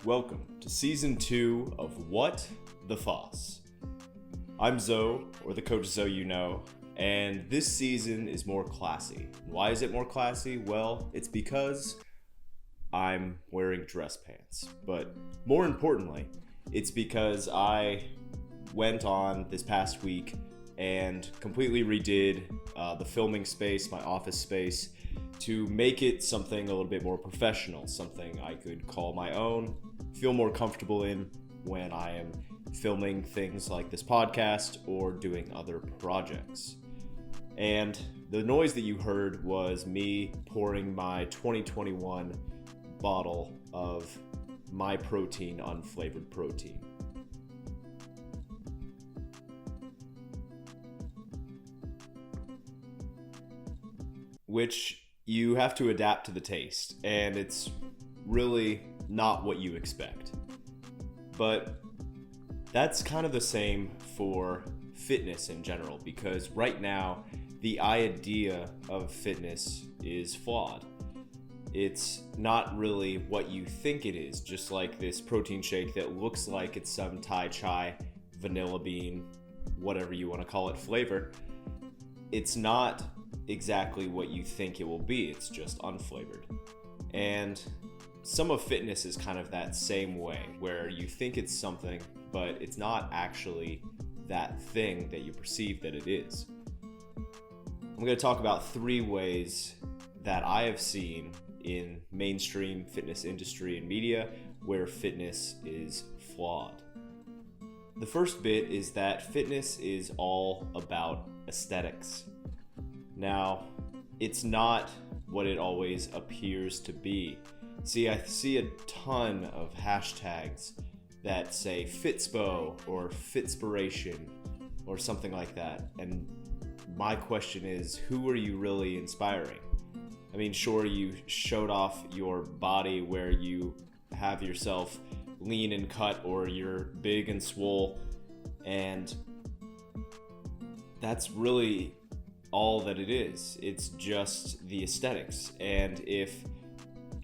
Welcome to Season 2 of What the Foss. I'm Zoe, or the Coach Zoe you know, and this season is more classy. Why is it more classy? Well, it's because I'm wearing dress pants. But more importantly, it's because I went on this past week and completely redid the filming space, my office space, to make it something a little bit more professional, something I could call my own, feel more comfortable in when I am filming things like this podcast or doing other projects. And the noise that you heard was me pouring my 2021 bottle of My Protein unflavored protein. Which you have to adapt to the taste, and it's really not what you expect. But that's kind of the same for fitness in general, because right now the idea of fitness is flawed. It's not really what you think it is, just like this protein shake that looks like it's some Thai chai, vanilla bean, whatever you want to call it, flavor. It's not exactly what you think it will be. It's just unflavored. And some of fitness is kind of that same way, where you think it's something, but it's not actually that thing that you perceive that it is. I'm going to talk about 3 ways that I have seen in mainstream fitness industry and media where fitness is flawed. The first bit is that fitness is all about aesthetics. Now, it's not what it always appears to be. See, I see a ton of hashtags that say Fitspo or Fitspiration or something like that. And my question is, who are you really inspiring? I mean, sure, you showed off your body where you have yourself lean and cut, or you're big and swole, and that's really all that it is. It's just the aesthetics. And if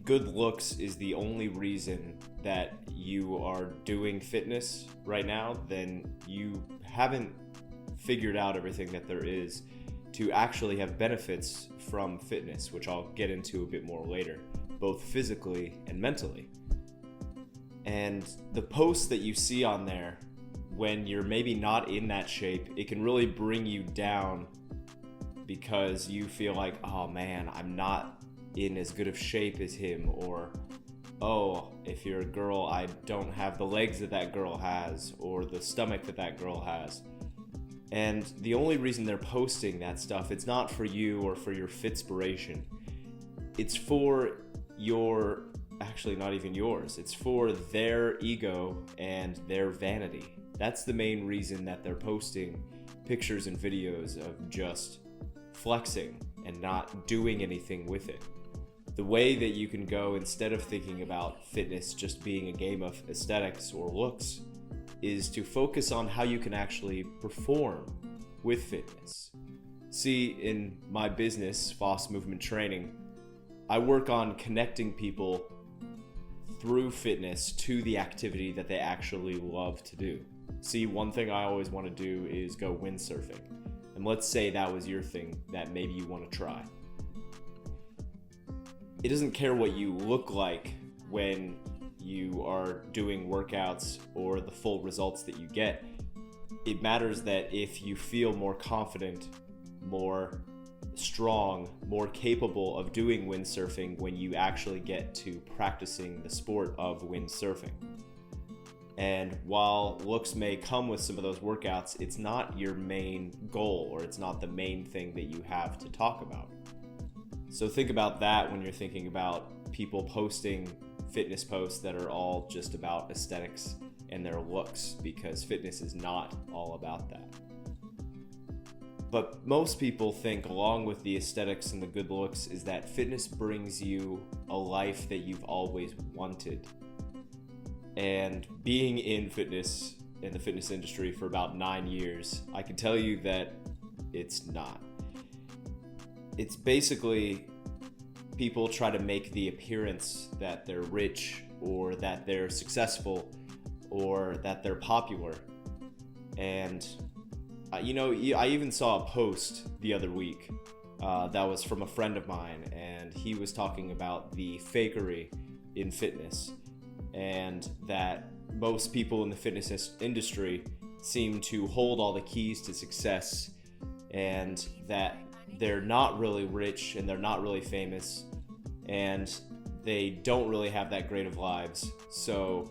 good looks is the only reason that you are doing fitness right now, then you haven't figured out everything that there is to actually have benefits from fitness, which I'll get into a bit more later, both physically and mentally. And the posts that you see on there, when you're maybe not in that shape, it can really bring you down, because you feel like, oh man, I'm not in as good of shape as him, or oh, if you're a girl, I don't have the legs that that girl has, or the stomach that that girl has. And the only reason they're posting that stuff, it's not for you or for your fitspiration. It's for your, actually not even yours, it's for their ego and their vanity. That's the main reason that they're posting pictures and videos of just flexing and not doing anything with it. The way that you can go, instead of thinking about fitness just being a game of aesthetics or looks, is to focus on how you can actually perform with fitness. See, in my business, Foss Movement Training, I work on connecting people through fitness to the activity that they actually love to do. See, one thing I always want to do is go windsurfing. And let's say that was your thing that maybe you want to try. It doesn't care what you look like when you are doing workouts or the full results that you get. It matters that if you feel more confident, more strong, more capable of doing windsurfing when you actually get to practicing the sport of windsurfing. And while looks may come with some of those workouts, it's not your main goal, or it's not the main thing that you have to talk about. So think about that when you're thinking about people posting fitness posts that are all just about aesthetics and their looks, because fitness is not all about that. But most people think, along with the aesthetics and the good looks, is that fitness brings you a life that you've always wanted. And being in fitness, in the fitness industry for about 9 years, I can tell you that it's not. It's basically people try to make the appearance that they're rich or that they're successful or that they're popular. And I even saw a post the other week that was from a friend of mine, and he was talking about the fakery in fitness, and that most people in the fitness industry seem to hold all the keys to success, and that they're not really rich and they're not really famous, and they don't really have that great of lives, so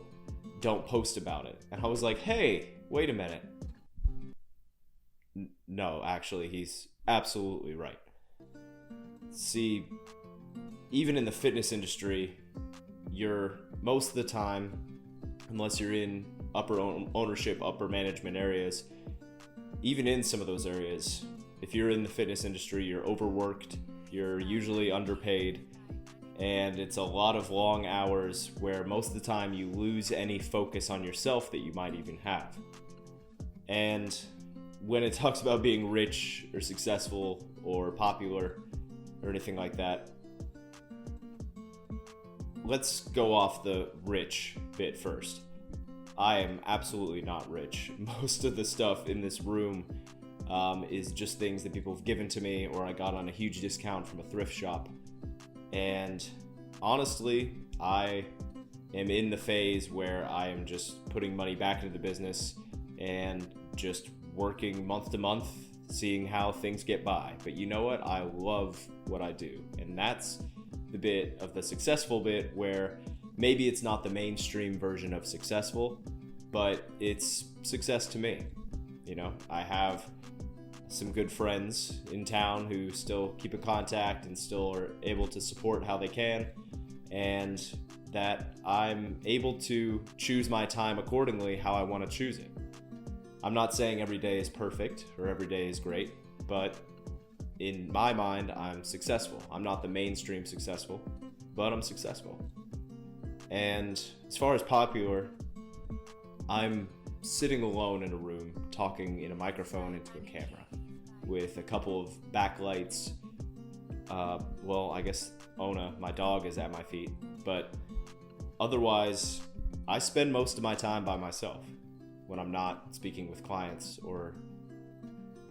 don't post about it. And I was like, hey, wait a minute. No, actually, he's absolutely right. See, even in the fitness industry, you're most of the time, unless you're in upper ownership, upper management areas, even in some of those areas, if you're in the fitness industry, you're overworked, you're usually underpaid, and it's a lot of long hours where most of the time you lose any focus on yourself that you might even have. And when it talks about being rich or successful or popular or anything like that, let's go off the rich bit first. I am absolutely not rich. Most of the stuff in this room is just things that people have given to me, or I got on a huge discount from a thrift shop. And honestly, I am in the phase where I am just putting money back into the business and just working month to month, seeing how things get by. But you know what? I love what I do. And that's the bit of the successful bit where maybe it's not the mainstream version of successful, but it's success to me. I have some good friends in town who still keep in contact and still are able to support how they can, and that I'm able to choose my time accordingly how I want to choose it. I'm not saying every day is perfect or every day is great, but in my mind, I'm successful. I'm not the mainstream successful, but I'm successful. And as far as popular, I'm sitting alone in a room talking in a microphone into a camera with a couple of backlights. I guess Ona, my dog, is at my feet, but otherwise, I spend most of my time by myself when I'm not speaking with clients or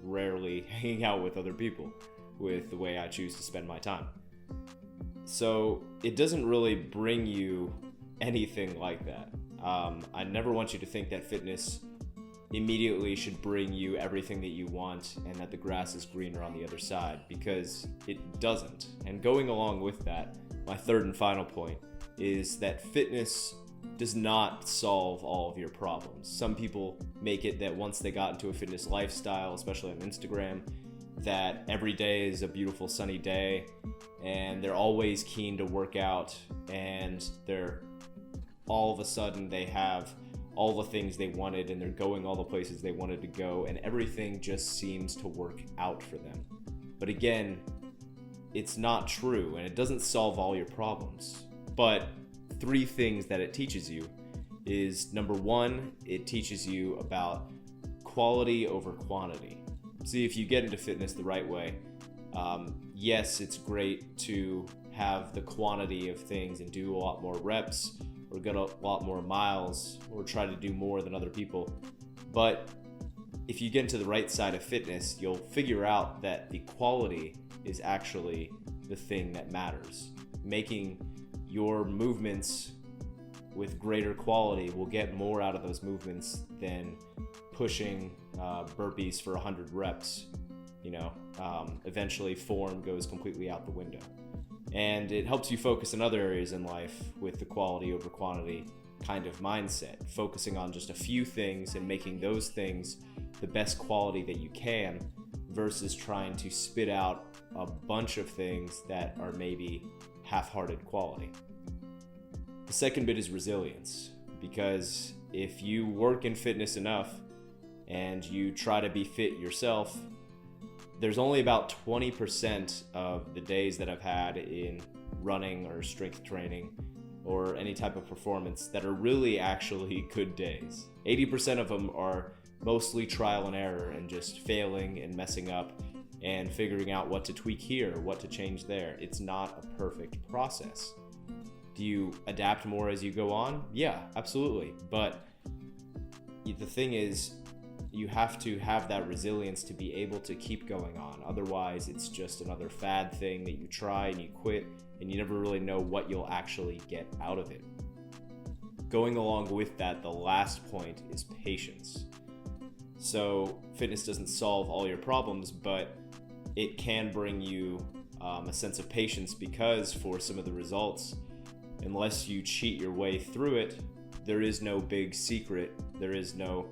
rarely hanging out with other people with the way I choose to spend my time. So it doesn't really bring you anything like that. I never want you to think that fitness immediately should bring you everything that you want and that the grass is greener on the other side, because it doesn't. And going along with that, my third and final point is that fitness does not solve all of your problems. Some people make it that once they got into a fitness lifestyle, especially on Instagram, that every day is a beautiful sunny day and they're always keen to work out, and they're all of a sudden they have all the things they wanted and they're going all the places they wanted to go, and everything just seems to work out for them. But again, it's not true, and it doesn't solve all your problems. But 3 things that it teaches you is, number 1, it teaches you about quality over quantity. See, if you get into fitness the right way, yes, it's great to have the quantity of things and do a lot more reps or get a lot more miles or try to do more than other people. But if you get into the right side of fitness, you'll figure out that the quality is actually the thing that matters. Making your movements with greater quality will get more out of those movements than pushing burpees for 100 reps. Eventually form goes completely out the window. And it helps you focus in other areas in life with the quality over quantity kind of mindset, focusing on just a few things and making those things the best quality that you can, versus trying to spit out a bunch of things that are maybe half-hearted quality. The second bit is resilience, because if you work in fitness enough and you try to be fit yourself, there's only about 20% of the days that I've had in running or strength training or any type of performance that are really actually good days. 80% of them are mostly trial and error and just failing and messing up and figuring out what to tweak here, what to change there. It's not a perfect process. Do you adapt more as you go on? Yeah, absolutely. But the thing is, you have to have that resilience to be able to keep going on. Otherwise, it's just another fad thing that you try and you quit, and you never really know what you'll actually get out of it. Going along with that, the last point is patience. So fitness doesn't solve all your problems, but it can bring you a sense of patience, because for some of the results, unless you cheat your way through it, there is no big secret. There is no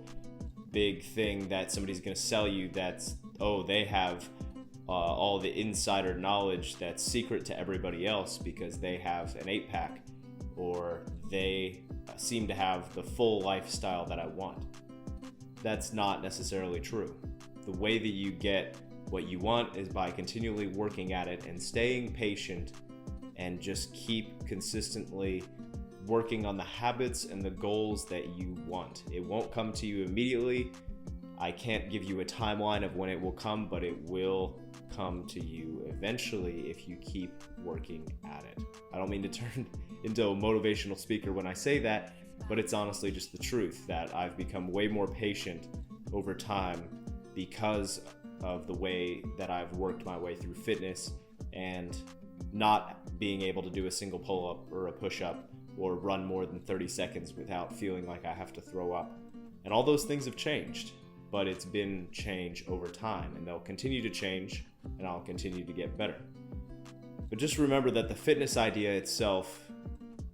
big thing that somebody's going to sell you that's, oh, they have all the insider knowledge that's secret to everybody else because they have an 8-pack, or they seem to have the full lifestyle that I want. That's not necessarily true. The way that you get what you want is by continually working at it and staying patient, and just keep consistently working on the habits and the goals that you want. It won't come to you immediately. I can't give you a timeline of when it will come, but it will come to you eventually if you keep working at it. I don't mean to turn into a motivational speaker when I say that, but it's honestly just the truth that I've become way more patient over time because of the way that I've worked my way through fitness, and not being able to do a single pull-up or a push-up or run more than 30 seconds without feeling like I have to throw up. And all those things have changed, but it's been change over time, and they'll continue to change, and I'll continue to get better. But just remember that the fitness idea itself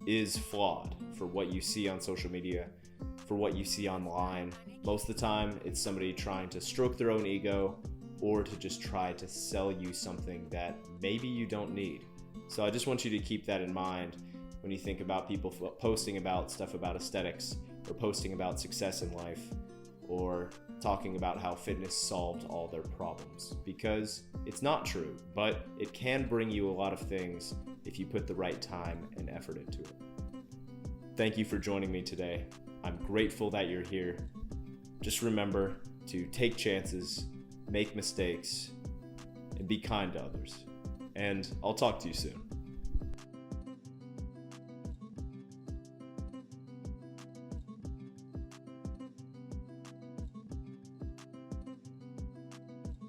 is flawed for what you see on social media, for what you see online. Most of the time, it's somebody trying to stroke their own ego, or to just try to sell you something that maybe you don't need. So I just want you to keep that in mind when you think about people posting about stuff about aesthetics, or posting about success in life, or talking about how fitness solved all their problems, because it's not true, but it can bring you a lot of things if you put the right time and effort into it. Thank you for joining me today. I'm grateful that you're here. Just remember to take chances, make mistakes, and be kind to others. And I'll talk to you soon.